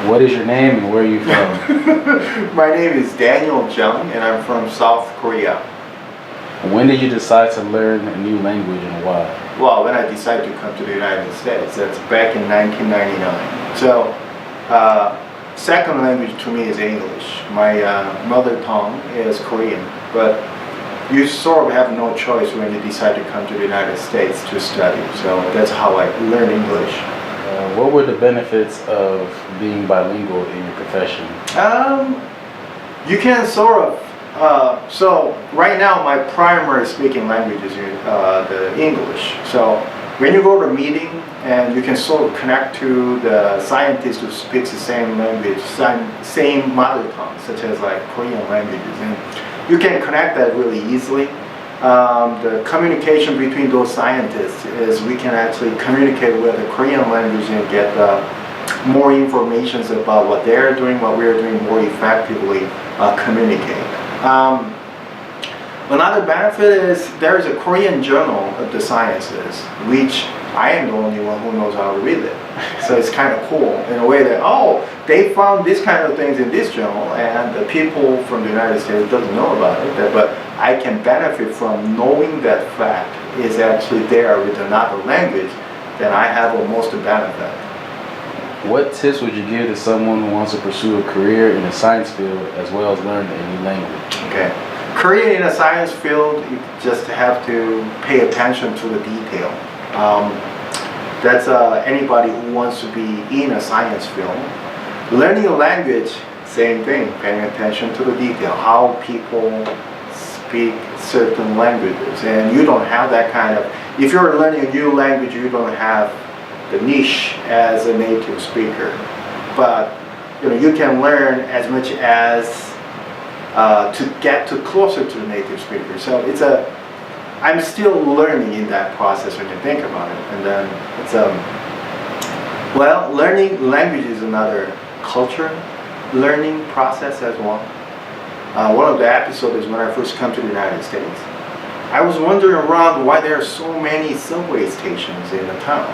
What is your name and where are you from? My name is Daniel Jung and I'm from South Korea. When did you decide to learn a new language and why? Well, when I decided to come to the United States, that's back in 1999. So, second language to me is English. My mother tongue is Korean, but you sort of have no choice when you decide to come to the United States to study. So that's how I learned English. What were the benefits of being bilingual in your profession? You can sort of, so right now my primary speaking language is the English. So when you go to a meeting and you can sort of connect to the scientist who speaks the same language, same mother tongue, such as like Korean languages, and you can connect that really easily. The communication between those scientists is we can actually communicate with the Korean language and get more information about what they're doing, what we're doing more effectively, communicate. Another benefit is there is a Korean journal of the sciences, which I am the only one who knows how to read it. So it's kind of cool in a way that, oh, they found this kind of things in this journal and the people from the United States doesn't know about it, but I can benefit from knowing that fact is actually there with another language, then I have almost a benefit. What tips would you give to someone who wants to pursue a career in the science field as well as learn a new language? Okay. Career in a science field, you just have to pay attention to the detail. That's anybody who wants to be in a science field. Learning a language, same thing, paying attention to the detail, how people speak certain languages. And you don't have that kind of, if you're learning a new language, you don't have the niche as a native speaker. But you can learn as much as to get to closer to the native speaker. So I'm still learning in that process when you think about it. And then it's well, learning language is another culture learning process as well. One of the episodes is when I first come to the United States. I was wondering around why there are so many subway stations in the town.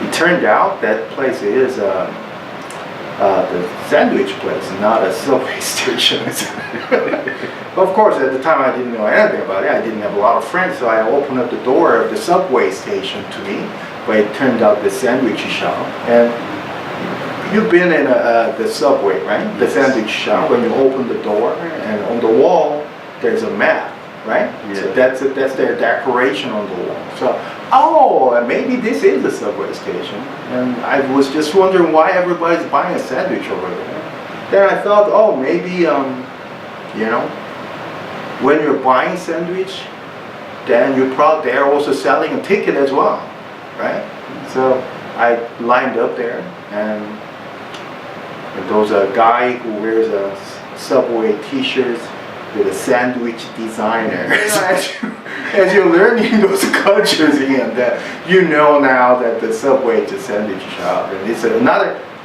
It turned out that place is the sandwich place, not a subway station. Of course, at the time I didn't know anything about it. I didn't have a lot of friends, so I opened up the door of the subway station to me, but it turned out the sandwich shop. And you've been in the subway, right? The sandwich shop, when you open the door, and on the wall there's a map, right? Yeah. So that's their decoration on the wall. So, oh, maybe this is a subway station. And I was just wondering why everybody's buying a sandwich over there. Then I thought, oh, maybe, when you're buying sandwich, then they're also selling a ticket as well, right? So I lined up there, and there was a guy who wears a Subway t-shirt with a sandwich designer. As you're learning those cultures again, that now that the Subway is a sandwich shop, and it's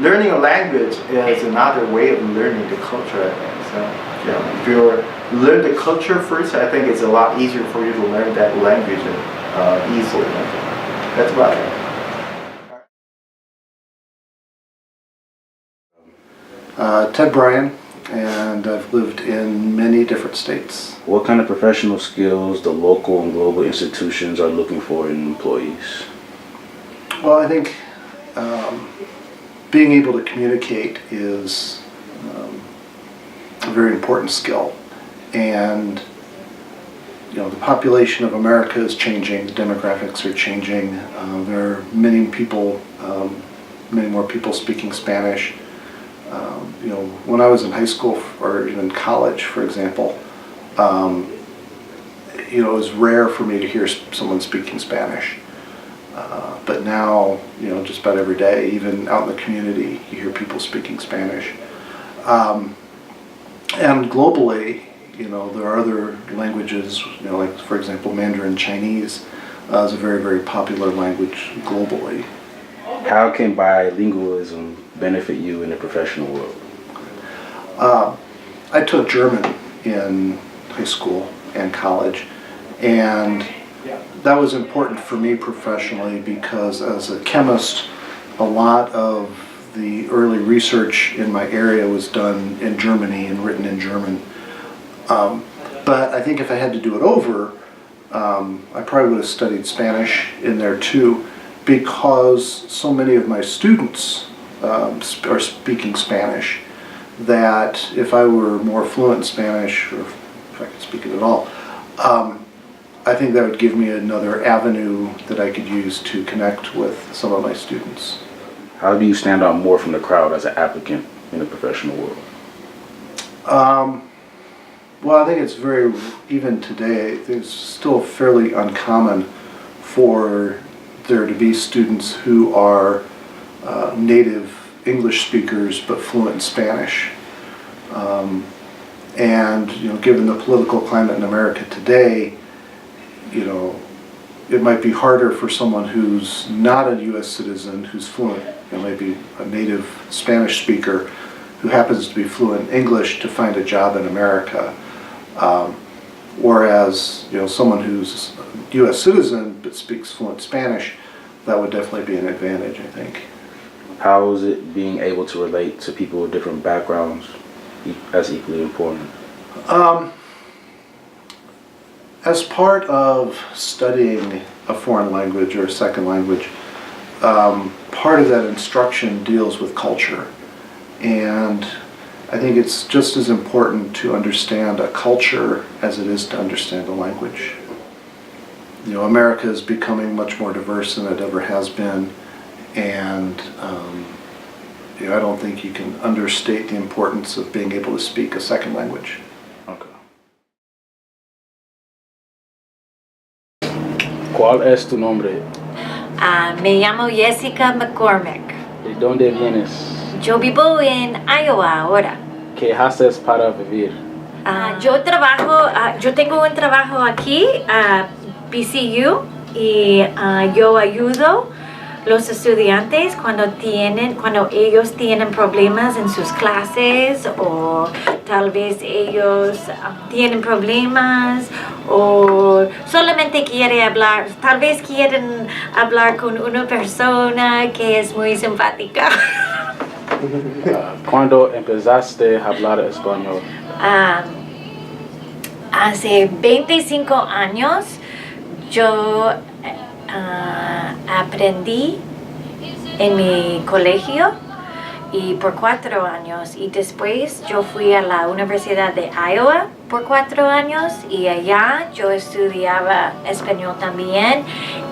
learning a language is another way of learning the culture, I think. So, if you learn the culture first, I think it's a lot easier for you to learn that language easily. That's about it. Ted Bryan, and I've lived in many different states. What kind of professional skills the local and global institutions are looking for in employees? Well, I think being able to communicate is a very important skill. And the population of America is changing, the demographics are changing. There are many more people speaking Spanish. When I was in high school or even college, for example, it was rare for me to hear someone speaking Spanish. But now, just about every day, even out in the community, you hear people speaking Spanish. And globally, there are other languages, like, for example, Mandarin Chinese is a very, very popular language globally. How can bilingualism benefit you in the professional world? I took German in high school and college, and that was important for me professionally because as a chemist, a lot of the early research in my area was done in Germany and written in German. But I think if I had to do it over, I probably would have studied Spanish in there too, because so many of my students are speaking Spanish, that if I were more fluent in Spanish, or if I could speak it at all, I think that would give me another avenue that I could use to connect with some of my students. How do you stand out more from the crowd as an applicant in the professional world? Well, I think it's very, even today, it's still fairly uncommon for there to be students who are native English speakers but fluent in Spanish. And given the political climate in America today, it might be harder for someone who's not a U.S. citizen, who's fluent, maybe a native Spanish speaker who happens to be fluent in English, to find a job in America. Whereas, someone who's a U.S. citizen but speaks fluent Spanish, that would definitely be an advantage, I think. How is it being able to relate to people with different backgrounds as equally important? As part of studying a foreign language or a second language, part of that instruction deals with culture. And I think it's just as important to understand a culture as it is to understand a language. America is becoming much more diverse than it ever has been, and I don't think you can understate the importance of being able to speak a second language. Okay. ¿Cuál es tu nombre? Me llamo Jessica McCormick. ¿De dónde vienes? Yo vivo en Iowa ahora. ¿Qué haces para vivir? Yo tengo un trabajo aquí, PCU, y yo ayudo los estudiantes cuando ellos tienen problemas en sus clases, o tal vez ellos tienen problemas o solamente tal vez quieren hablar con una persona que es muy simpática. ¿Cuándo empezaste a hablar español? Hace 25 años yo aprendí en mi colegio, y por 4 años, y después yo fui a la Universidad de Iowa por 4 años, y allá yo estudiaba español también.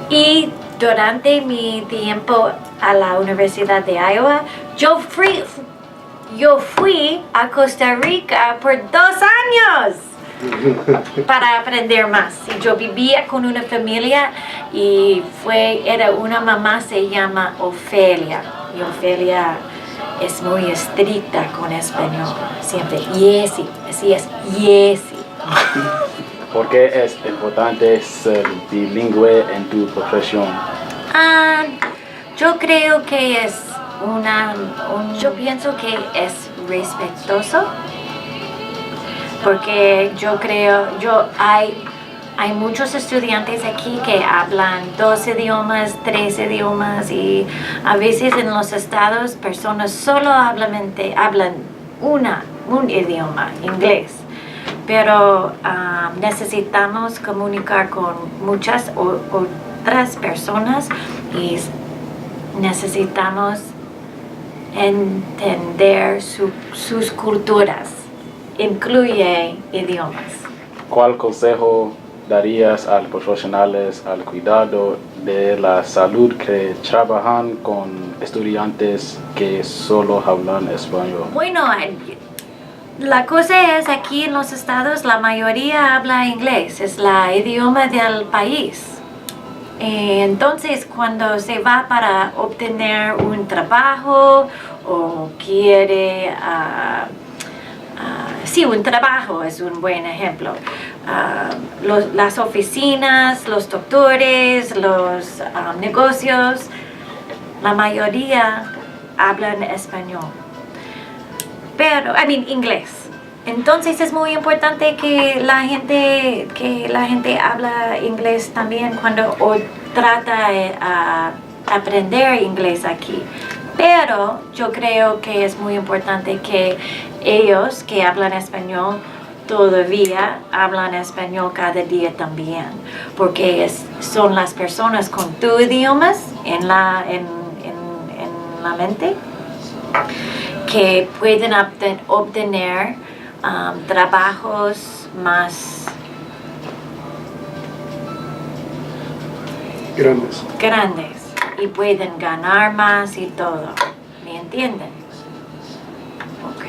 Y durante mi tiempo a la Universidad de Iowa, yo fui a Costa Rica por 2 años para aprender más. Y yo vivía con una familia, y era una mamá, se llama Ofelia, y Ofelia es muy estricta con español, siempre Yesi, así es, Yesi. ¿Por qué es importante ser bilingüe en tu profesión? Yo creo que es yo pienso que es respetuoso, porque hay muchos estudiantes aquí que hablan 2 idiomas, 3 idiomas, y a veces en los estados personas solo hablan un idioma, inglés. Pero necesitamos comunicar con muchas otras personas, y necesitamos entender sus culturas, incluye idiomas. ¿Cuál consejo darías a los profesionales al cuidado de la salud que trabajan con estudiantes que solo hablan español? Bueno, la cosa es, aquí en los estados la mayoría habla inglés, es el idioma del país. Entonces, cuando se va para obtener un trabajo o quiere, un trabajo es un buen ejemplo. Las oficinas, los doctores, los negocios, la mayoría hablan español. Inglés. Entonces es muy importante que la gente habla inglés también cuando trata de aprender inglés aquí. Pero yo creo que es muy importante que ellos que hablan español todavía hablan español cada día también, porque son las personas con tu idiomas en la mente que pueden obtener trabajos más grandes y pueden ganar más y todo. ¿Me entienden? Ok.